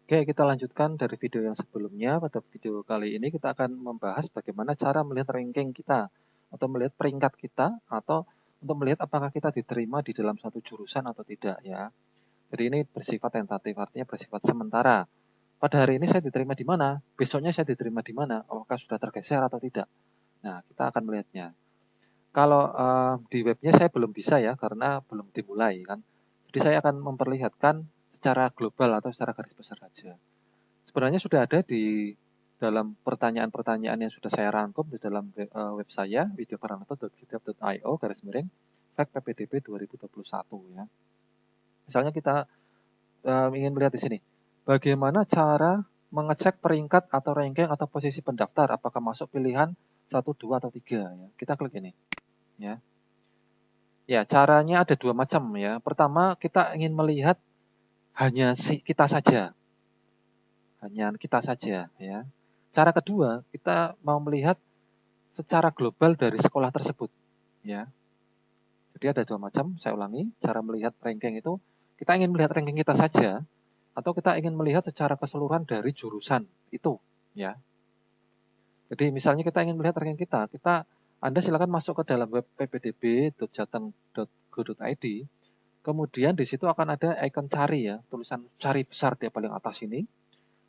Oke, kita lanjutkan dari video yang sebelumnya. Pada video kali ini kita akan membahas bagaimana cara melihat ranking kita atau melihat peringkat kita atau untuk melihat apakah kita diterima di dalam satu jurusan atau tidak ya. Jadi ini bersifat tentatif, artinya bersifat sementara. Pada hari ini saya diterima di mana? Besoknya saya diterima di mana? Apakah sudah tergeser atau tidak? Nah, kita akan melihatnya. Kalau di webnya saya belum bisa ya, karena belum dimulai kan. Jadi saya akan memperlihatkan secara global atau secara garis besar saja. Sebenarnya sudah ada di dalam pertanyaan-pertanyaan yang sudah saya rangkum di dalam web saya videoparanato.github.io garis miring fact PPDB 2021 ya. Misalnya kita ingin melihat di sini bagaimana cara mengecek peringkat atau ranking atau posisi pendaftar apakah masuk pilihan 1, 2 atau 3 ya. Kita klik ini ya. Ya, caranya ada dua macam ya. Pertama, kita ingin melihat hanya kita saja. Hanya kita saja ya. Cara kedua, kita mau melihat secara global dari sekolah tersebut ya. Jadi ada dua macam, saya ulangi, cara melihat ranking itu kita ingin melihat ranking kita saja atau kita ingin melihat secara keseluruhan dari jurusan itu ya. Jadi misalnya kita ingin melihat ranking kita, Anda silakan masuk ke dalam web ppdb.jateng.go.id. Kemudian di situ akan ada icon cari ya, tulisan cari besar di paling atas ini.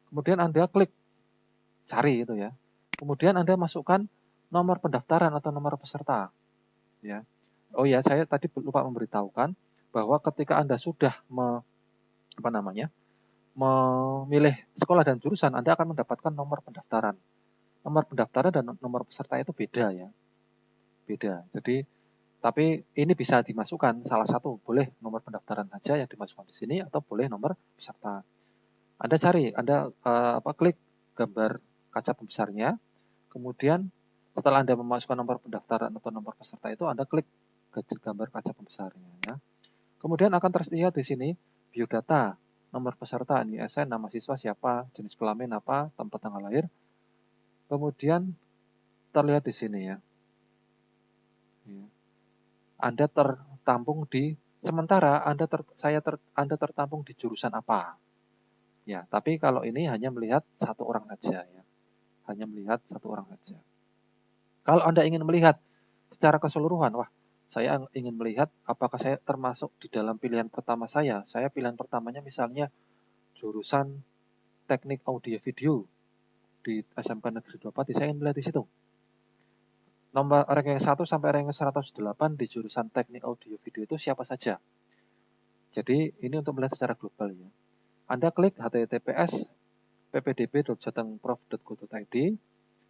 Kemudian Anda klik cari itu ya. Kemudian Anda masukkan nomor pendaftaran atau nomor peserta ya. Oh ya, saya tadi lupa memberitahukan bahwa ketika Anda sudah memilih sekolah dan jurusan, Anda akan mendapatkan nomor pendaftaran. Nomor pendaftaran dan nomor peserta itu beda ya. Beda. Jadi tapi ini bisa dimasukkan salah satu, boleh nomor pendaftaran saja yang dimasukkan di sini atau boleh nomor peserta. Anda cari, Anda klik gambar kaca pembesarnya, kemudian setelah Anda memasukkan nomor pendaftaran atau nomor peserta itu, Anda klik gambar kaca pembesarnya ya. Kemudian akan terlihat di sini biodata, nomor peserta, ISN, nama siswa siapa, jenis kelamin apa, tempat tanggal lahir. Kemudian terlihat di sini ya. Anda tertampung di sementara Anda tertampung di jurusan apa. Ya, tapi kalau ini hanya melihat satu orang saja ya. Hanya melihat satu orang saja. Kalau Anda ingin melihat secara keseluruhan, wah, saya ingin melihat apakah saya termasuk di dalam pilihan pertama saya. Saya pilihan pertamanya misalnya jurusan Teknik Audio Video di SMK Negeri 2 Pati. Saya ingin melihat di situ. Nomor ranking 1 sampai ranking 108 di jurusan Teknik Audio Video itu siapa saja. Jadi ini untuk melihat secara global ya. Anda klik https ppdb.jatengprof.go.id,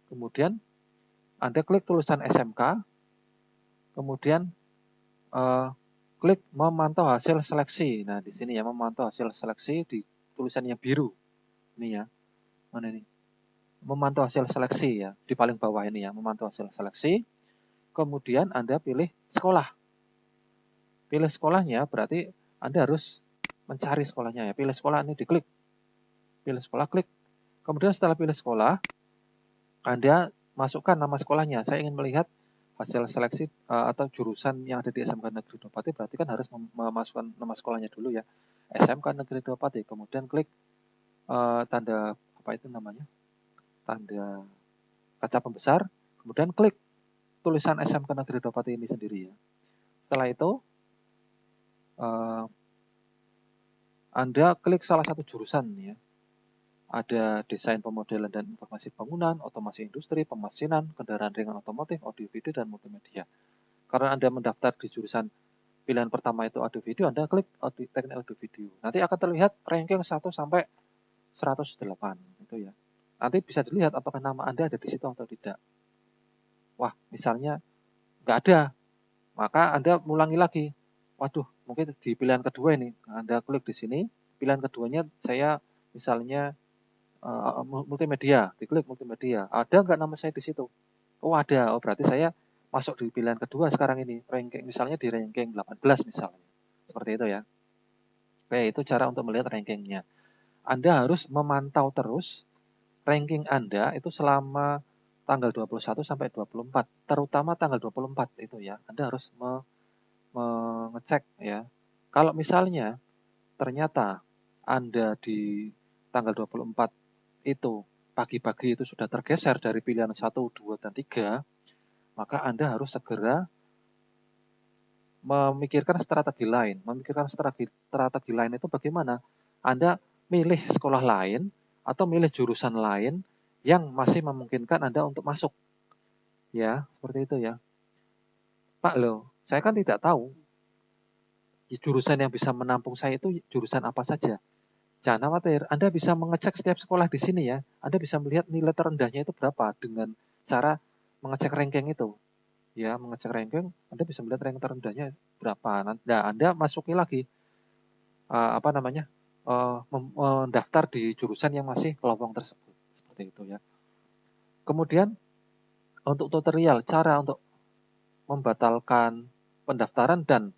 kemudian Anda klik tulisan SMK, kemudian klik memantau hasil seleksi. Nah, di sini ya memantau hasil seleksi di tulisan yang biru. Ini ya. Mana ini? Memantau hasil seleksi ya, di paling bawah ini ya, memantau hasil seleksi. Kemudian Anda pilih sekolah. Pilih sekolahnya berarti Anda harus mencari sekolahnya ya. Pilih sekolah ini diklik. Pilih sekolah, klik. Kemudian setelah pilih sekolah, Anda masukkan nama sekolahnya. Saya ingin melihat hasil seleksi atau jurusan yang ada di SMK Negeri 2 Pati, berarti kan harus memasukkan nama sekolahnya dulu ya. SMK Negeri 2 Pati, kemudian klik tanda apa itu namanya? Tanda kaca pembesar, kemudian klik tulisan SMK Negeri 2 Pati ini sendiri ya. Setelah itu Anda klik salah satu jurusan ya. Ada desain pemodelan dan informasi bangunan, otomasi industri, pemasinan, kendaraan ringan otomotif, audio video, dan multimedia. Karena Anda mendaftar di jurusan pilihan pertama itu audio video, Anda klik teknik audio video. Nanti akan terlihat ranking 1 sampai 108 itu ya. Nanti bisa dilihat apakah nama Anda ada di situ atau tidak. Wah, misalnya nggak ada, maka Anda ulangi lagi. Waduh, mungkin di pilihan kedua ini, Anda klik di sini, pilihan keduanya saya misalnya multimedia, diklik multimedia. Ada nggak nama saya di situ? Oh ada, oh berarti saya masuk di pilihan kedua sekarang ini, ranking misalnya di ranking 18 misalnya. Seperti itu ya. Oke, itu cara untuk melihat rankingnya. Anda harus memantau terus ranking Anda itu selama tanggal 21 sampai 24, terutama tanggal 24 itu ya. Anda harus mengecek ya. Kalau misalnya ternyata Anda di tanggal 24 itu pagi-pagi itu sudah tergeser dari pilihan 1, 2, dan 3, maka Anda harus segera memikirkan strategi lain. Memikirkan strategi lain itu bagaimana? Anda milih sekolah lain atau milih jurusan lain yang masih memungkinkan Anda untuk masuk. Ya, seperti itu ya. Pak loh, saya kan tidak tahu jurusan yang bisa menampung saya itu jurusan apa saja. Jangan khawatir, Anda bisa mengecek setiap sekolah di sini ya. Anda bisa melihat nilai terendahnya itu berapa dengan cara mengecek ranking itu. Ya, mengecek ranking, Anda bisa melihat ranking terendahnya berapa. Nah, Anda masuki lagi mendaftar di jurusan yang masih lowong tersebut. Seperti itu ya. Kemudian untuk tutorial cara untuk membatalkan pendaftaran dan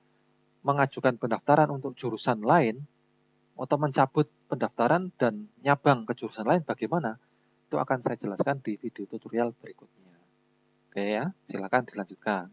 mengajukan pendaftaran untuk jurusan lain atau mencabut pendaftaran dan nyabang ke jurusan lain bagaimana? Itu akan saya jelaskan di video tutorial berikutnya. Oke ya, silakan dilanjutkan.